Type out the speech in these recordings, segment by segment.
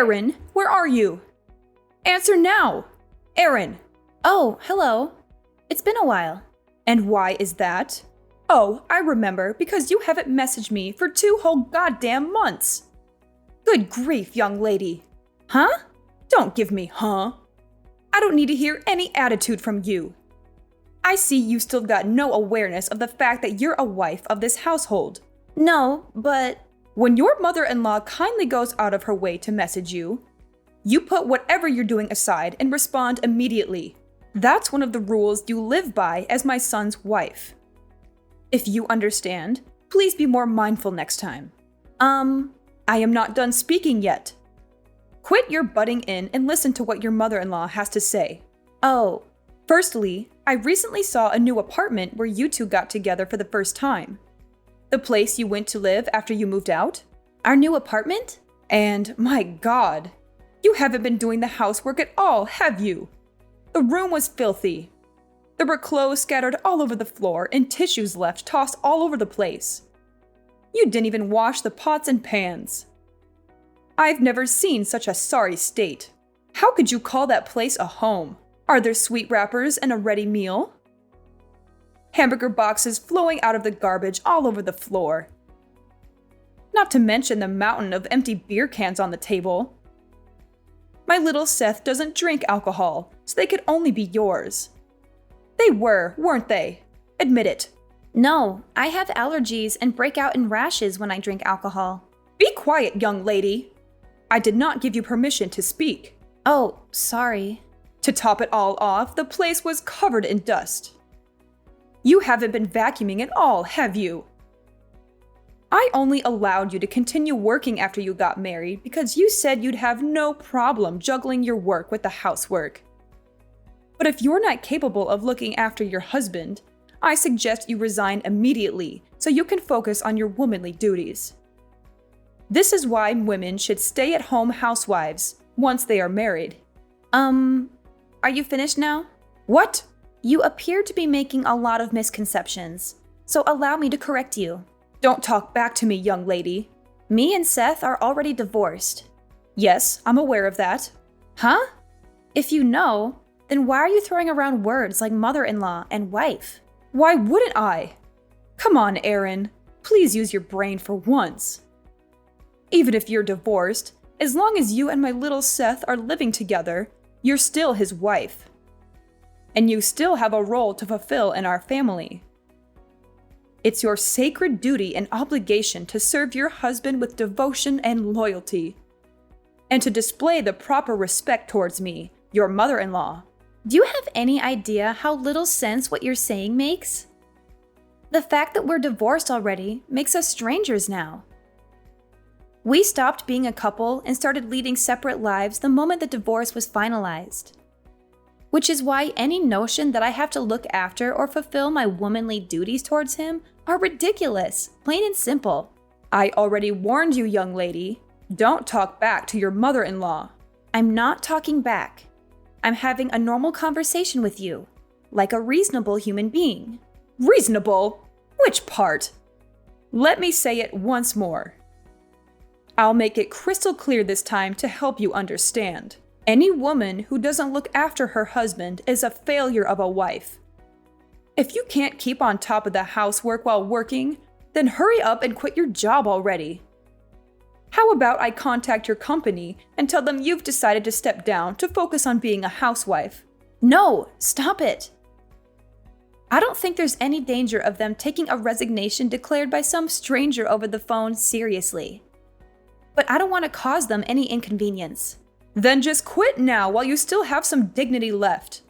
Erin, where are you? Answer now! Erin! Oh, hello. It's been a while. And why is that? Oh, I remember, because you haven't messaged me for 2 whole goddamn months. Good grief, young lady. Huh? Don't give me huh. I don't need to hear any attitude from you. I see you still got no awareness of the fact that you're a wife of this household. No, but when your mother-in-law kindly goes out of her way to message you, you put whatever you're doing aside and respond immediately. That's one of the rules you live by as my son's wife. If you understand, please be more mindful next time. I am not done speaking yet. Quit your butting in and listen to what your mother-in-law has to say. Oh, firstly, I recently saw a new apartment where you two got together for the first time. The place you went to live after you moved out? Our new apartment? And my God, you haven't been doing the housework at all, have you? The room was filthy. There were clothes scattered all over the floor and tissues left tossed all over the place. You didn't even wash the pots and pans. I've never seen such a sorry state. How could you call that place a home? Are there sweet wrappers and a ready meal? Hamburger boxes flowing out of the garbage all over the floor. Not to mention the mountain of empty beer cans on the table. My little Seth doesn't drink alcohol, so they could only be yours. They were, weren't they? Admit it. No, I have allergies and break out in rashes when I drink alcohol. Be quiet, young lady. I did not give you permission to speak. Oh, sorry. To top it all off, the place was covered in dust. You haven't been vacuuming at all, have you? I only allowed you to continue working after you got married because you said you'd have no problem juggling your work with the housework. But if you're not capable of looking after your husband, I suggest you resign immediately so you can focus on your womanly duties. This is why women should stay at home housewives once they are married. Are you finished now? What? You appear to be making a lot of misconceptions, so allow me to correct you. Don't talk back to me, young lady. Me and Seth are already divorced. Yes, I'm aware of that. Huh? If you know, then why are you throwing around words like mother-in-law and wife? Why wouldn't I? Come on, Erin. Please use your brain for once. Even if you're divorced, as long as you and my little Seth are living together, you're still his wife. And you still have a role to fulfill in our family. It's your sacred duty and obligation to serve your husband with devotion and loyalty, and to display the proper respect towards me, your mother-in-law. Do you have any idea how little sense what you're saying makes? The fact that we're divorced already makes us strangers now. We stopped being a couple and started leading separate lives the moment the divorce was finalized. Which is why any notion that I have to look after or fulfill my womanly duties towards him are ridiculous, plain and simple. I already warned you, young lady. Don't talk back to your mother-in-law. I'm not talking back. I'm having a normal conversation with you, like a reasonable human being. Reasonable? Which part? Let me say it once more. I'll make it crystal clear this time to help you understand. Any woman who doesn't look after her husband is a failure of a wife. If you can't keep on top of the housework while working, then hurry up and quit your job already. How about I contact your company and tell them you've decided to step down to focus on being a housewife? No, stop it. I don't think there's any danger of them taking a resignation declared by some stranger over the phone seriously. But I don't want to cause them any inconvenience. Then just quit now while you still have some dignity left.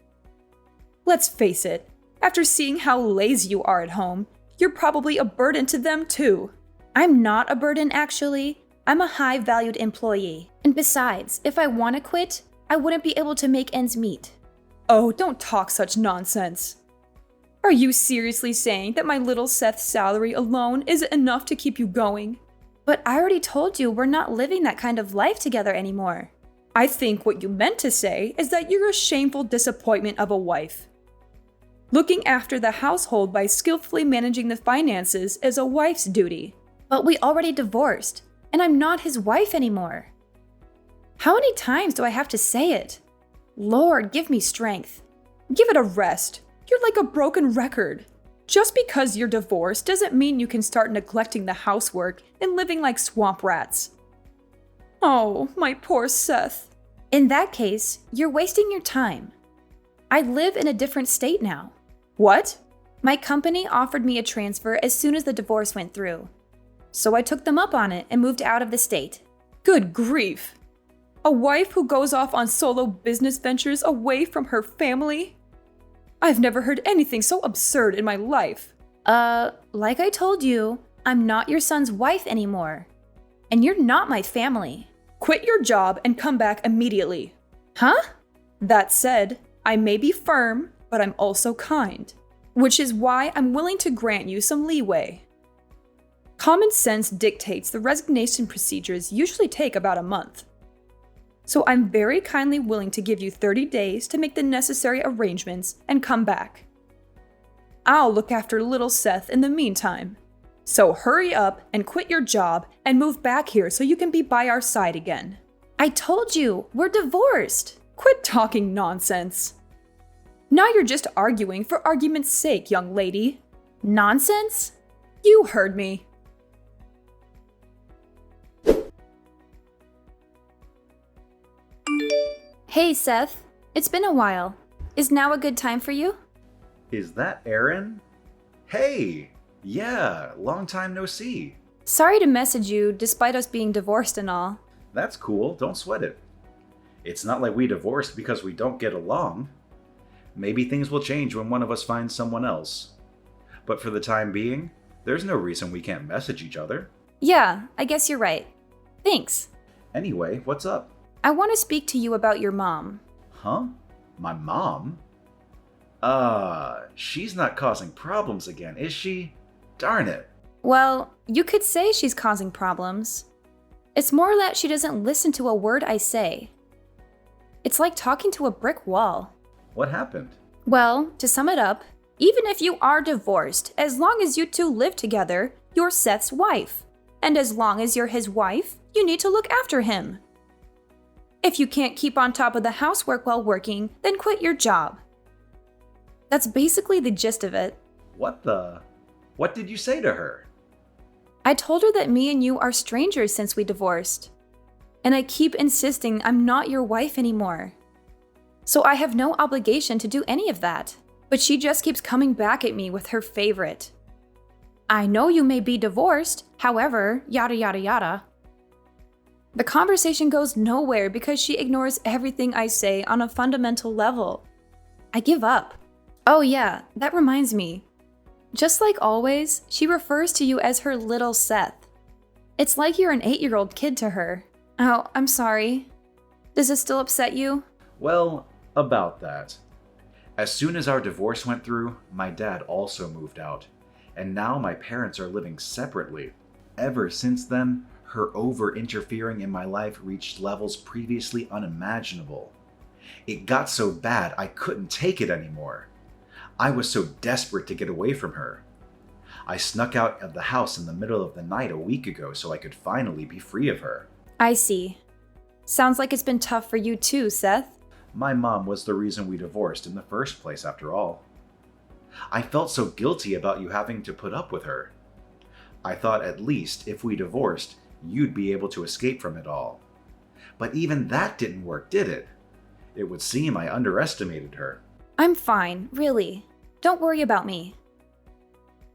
Let's face it, after seeing how lazy you are at home, you're probably a burden to them too. I'm not a burden, actually. I'm a high-valued employee. And besides, if I want to quit, I wouldn't be able to make ends meet. Oh, don't talk such nonsense. Are you seriously saying that my little Seth's salary alone isn't enough to keep you going? But I already told you we're not living that kind of life together anymore. I think what you meant to say is that you're a shameful disappointment of a wife. Looking after the household by skillfully managing the finances is a wife's duty. But we already divorced, and I'm not his wife anymore. How many times do I have to say it? Lord, give me strength. Give it a rest. You're like a broken record. Just because you're divorced doesn't mean you can start neglecting the housework and living like swamp rats. Oh, my poor Seth. In that case, you're wasting your time. I live in a different state now. What? My company offered me a transfer as soon as the divorce went through. So I took them up on it and moved out of the state. Good grief. A wife who goes off on solo business ventures away from her family? I've never heard anything so absurd in my life. Like I told you, I'm not your son's wife anymore. And you're not my family. Quit your job and come back immediately. Huh? That said, I may be firm, but I'm also kind, which is why I'm willing to grant you some leeway. Common sense dictates the resignation procedures usually take about a month. So I'm very kindly willing to give you 30 days to make the necessary arrangements and come back. I'll look after little Seth in the meantime. So hurry up and quit your job and move back here so you can be by our side again. I told you, we're divorced. Quit talking nonsense. Now you're just arguing for argument's sake, young lady. Nonsense? You heard me. Hey, Seth. It's been a while. Is now a good time for you? Is that Aaron? Hey! Yeah, long time no see. Sorry to message you despite us being divorced and all. That's cool, don't sweat it. It's not like we divorced because we don't get along. Maybe things will change when one of us finds someone else. But for the time being, there's no reason we can't message each other. Yeah, I guess you're right. Thanks. Anyway, what's up? I want to speak to you about your mom. Huh? My mom? She's not causing problems again, is she? Darn it. Well, you could say she's causing problems. It's more that she doesn't listen to a word I say. It's like talking to a brick wall. What happened? Well, to sum it up, even if you are divorced, as long as you two live together, you're Seth's wife. And as long as you're his wife, you need to look after him. If you can't keep on top of the housework while working, then quit your job. That's basically the gist of it. What did you say to her? I told her that me and you are strangers since we divorced. And I keep insisting I'm not your wife anymore. So I have no obligation to do any of that. But she just keeps coming back at me with her favorite. I know you may be divorced, however, yada yada yada. The conversation goes nowhere because she ignores everything I say on a fundamental level. I give up. Oh yeah, that reminds me. Just like always, she refers to you as her little Seth. It's like you're an 8-year-old kid to her. Oh, I'm sorry. Does this still upset you? Well, about that. As soon as our divorce went through, my dad also moved out. And now my parents are living separately. Ever since then, her over-interfering in my life reached levels previously unimaginable. It got so bad I couldn't take it anymore. I was so desperate to get away from her. I snuck out of the house in the middle of the night a week ago so I could finally be free of her. I see. Sounds like it's been tough for you too, Seth. My mom was the reason we divorced in the first place, after all. I felt so guilty about you having to put up with her. I thought at least if we divorced, you'd be able to escape from it all. But even that didn't work, did it? It would seem I underestimated her. I'm fine, really. Don't worry about me.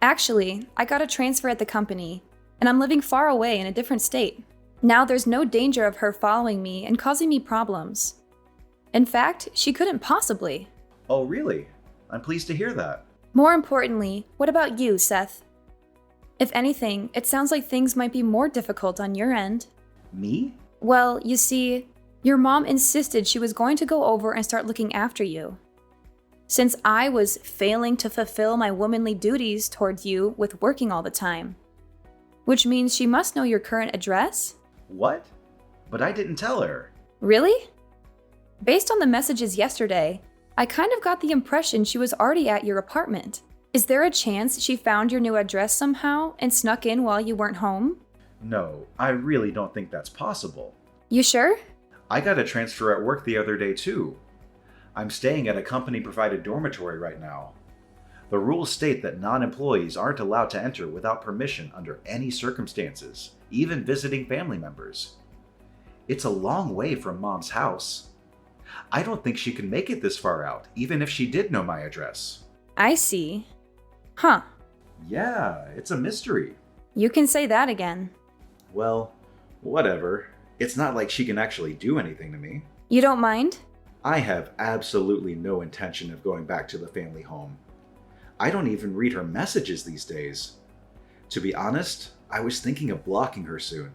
Actually, I got a transfer at the company, and I'm living far away in a different state. Now there's no danger of her following me and causing me problems. In fact, she couldn't possibly. Oh, really? I'm pleased to hear that. More importantly, what about you, Seth? If anything, it sounds like things might be more difficult on your end. Me? Well, you see, your mom insisted she was going to go over and start looking after you. Since I was failing to fulfill my womanly duties towards you with working all the time. Which means she must know your current address? What? But I didn't tell her. Really? Based on the messages yesterday, I kind of got the impression she was already at your apartment. Is there a chance she found your new address somehow and snuck in while you weren't home? No, I really don't think that's possible. You sure? I got a transfer at work the other day too. I'm staying at a company-provided dormitory right now. The rules state that non-employees aren't allowed to enter without permission under any circumstances, even visiting family members. It's a long way from Mom's house. I don't think she can make it this far out, even if she did know my address. I see. Huh. Yeah, it's a mystery. You can say that again. Well, whatever. It's not like she can actually do anything to me. You don't mind? I have absolutely no intention of going back to the family home. I don't even read her messages these days. To be honest, I was thinking of blocking her soon.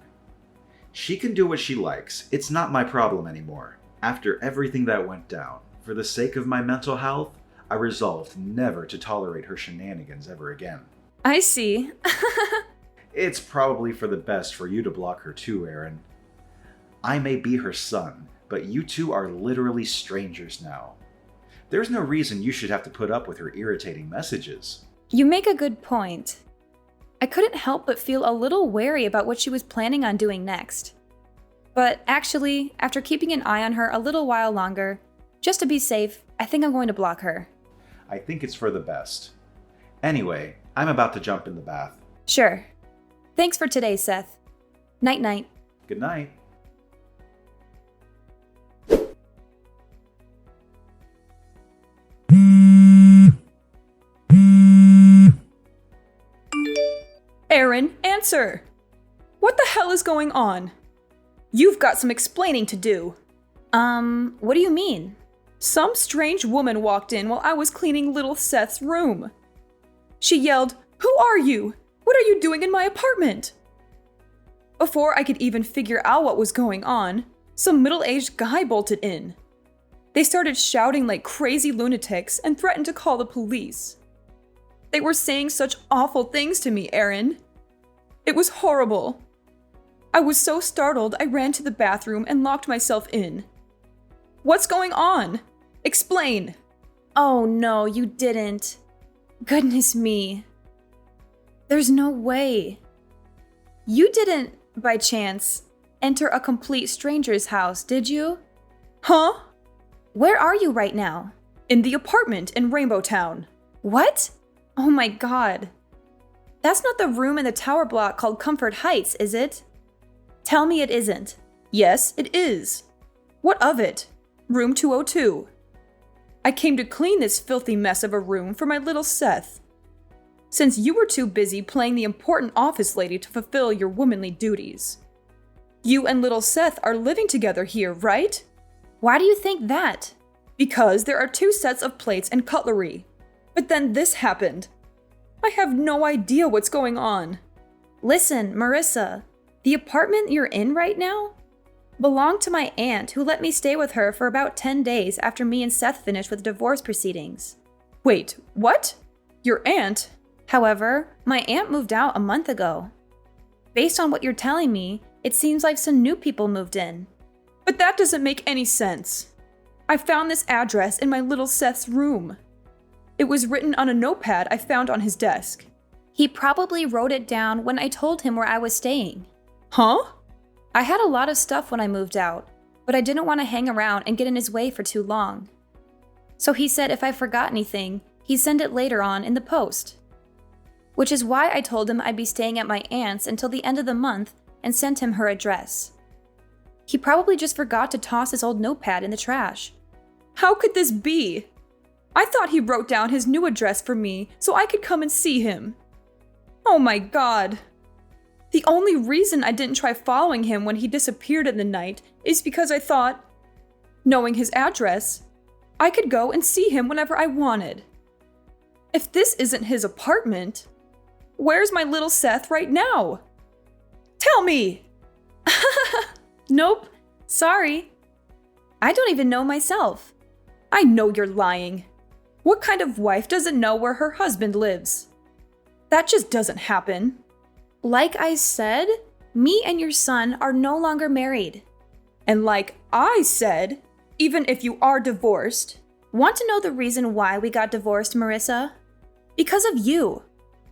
She can do what she likes. It's not my problem anymore. After everything that went down, for the sake of my mental health, I resolved never to tolerate her shenanigans ever again. I see. It's probably for the best for you to block her too, Aaron. I may be her son, but you two are literally strangers now. There's no reason you should have to put up with her irritating messages. You make a good point. I couldn't help but feel a little wary about what she was planning on doing next. But actually, after keeping an eye on her a little while longer, just to be safe, I think I'm going to block her. I think it's for the best. Anyway, I'm about to jump in the bath. Sure. Thanks for today, Seth. Night-night. Good night. Aaron, answer! What the hell is going on? You've got some explaining to do. What do you mean? Some strange woman walked in while I was cleaning little Seth's room. She yelled, "Who are you? What are you doing in my apartment?" Before I could even figure out what was going on, some middle-aged guy bolted in. They started shouting like crazy lunatics and threatened to call the police. They were saying such awful things to me, Aaron. It was horrible. I was so startled I ran to the bathroom and locked myself in. What's going on? Explain. Oh no, you didn't. Goodness me. There's no way. You didn't, by chance, enter a complete stranger's house, did you? Huh? Where are you right now? In the apartment in Rainbow Town. What? Oh my god. That's not the room in the tower block called Comfort Heights, is it? Tell me it isn't. Yes, it is. What of it? Room 202. I came to clean this filthy mess of a room for my little Seth. Since you were too busy playing the important office lady to fulfill your womanly duties. You and little Seth are living together here, right? Why do you think that? Because there are 2 sets of plates and cutlery. But then this happened. I have no idea what's going on. Listen, Marissa, the apartment you're in right now belonged to my aunt who let me stay with her for about 10 days after me and Seth finished with divorce proceedings. Wait, what? Your aunt? However, my aunt moved out a month ago. Based on what you're telling me, it seems like some new people moved in. But that doesn't make any sense. I found this address in my little Seth's room. It was written on a notepad I found on his desk. He probably wrote it down when I told him where I was staying. Huh? I had a lot of stuff when I moved out, but I didn't want to hang around and get in his way for too long. So he said if I forgot anything, he'd send it later on in the post. Which is why I told him I'd be staying at my aunt's until the end of the month and sent him her address. He probably just forgot to toss his old notepad in the trash. How could this be? I thought he wrote down his new address for me so I could come and see him. Oh my god. The only reason I didn't try following him when he disappeared in the night is because I thought, knowing his address, I could go and see him whenever I wanted. If this isn't his apartment, where's my little Seth right now? Tell me! Nope, sorry. I don't even know myself. I know you're lying. What kind of wife doesn't know where her husband lives? That just doesn't happen. Like I said, me and your son are no longer married. And like I said, even if you are divorced. Want to know the reason why we got divorced, Marissa? Because of you.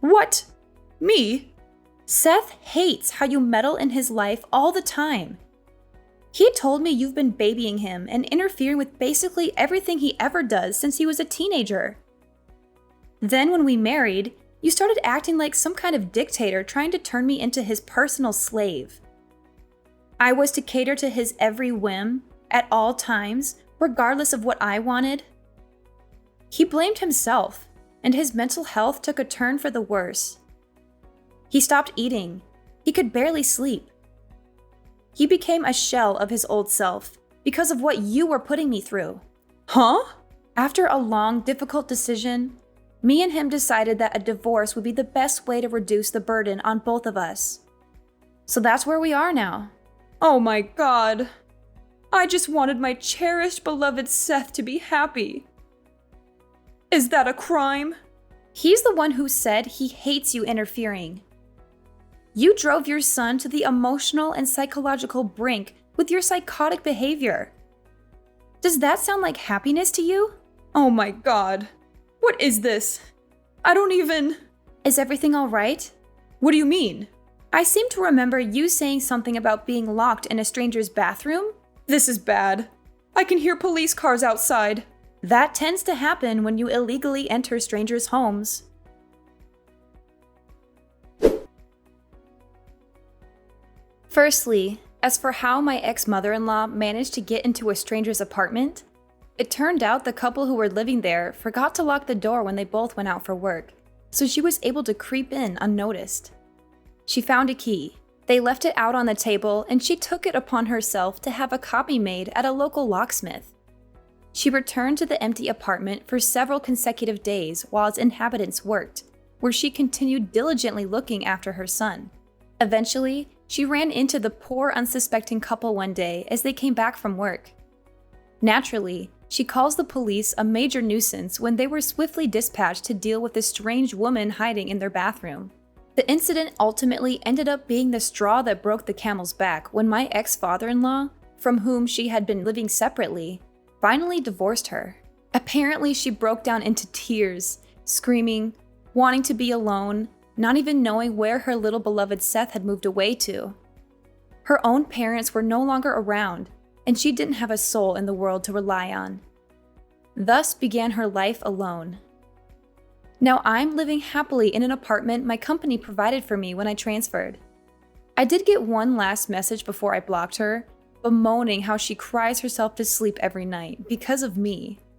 What? Me? Seth hates how you meddle in his life all the time. He told me you've been babying him and interfering with basically everything he ever does since he was a teenager. Then when we married, you started acting like some kind of dictator trying to turn me into his personal slave. I was to cater to his every whim, at all times, regardless of what I wanted. He blamed himself, and his mental health took a turn for the worse. He stopped eating. He could barely sleep. He became a shell of his old self because of what you were putting me through. Huh? After a long, difficult decision, me and him decided that a divorce would be the best way to reduce the burden on both of us. So that's where we are now. Oh my God. I just wanted my cherished, beloved Seth to be happy. Is that a crime? He's the one who said he hates you interfering. You drove your son to the emotional and psychological brink with your psychotic behavior. Does that sound like happiness to you? Oh my God. What is this? I don't even... Is everything all right? What do you mean? I seem to remember you saying something about being locked in a stranger's bathroom. This is bad. I can hear police cars outside. That tends to happen when you illegally enter strangers' homes. Firstly, as for how my ex-mother-in-law managed to get into a stranger's apartment, it turned out the couple who were living there forgot to lock the door when they both went out for work, so she was able to creep in unnoticed. She found a key. They left it out on the table, and she took it upon herself to have a copy made at a local locksmith. She returned to the empty apartment for several consecutive days while its inhabitants worked, where she continued diligently looking after her son. Eventually, she ran into the poor, unsuspecting couple one day as they came back from work. Naturally, she calls the police a major nuisance when they were swiftly dispatched to deal with a strange woman hiding in their bathroom. The incident ultimately ended up being the straw that broke the camel's back when my ex-father-in-law, from whom she had been living separately, finally divorced her. Apparently, she broke down into tears, screaming, wanting to be alone, not even knowing where her little beloved Seth had moved away to. Her own parents were no longer around, and she didn't have a soul in the world to rely on. Thus began her life alone. Now I'm living happily in an apartment my company provided for me when I transferred. I did get one last message before I blocked her, bemoaning how she cries herself to sleep every night because of me.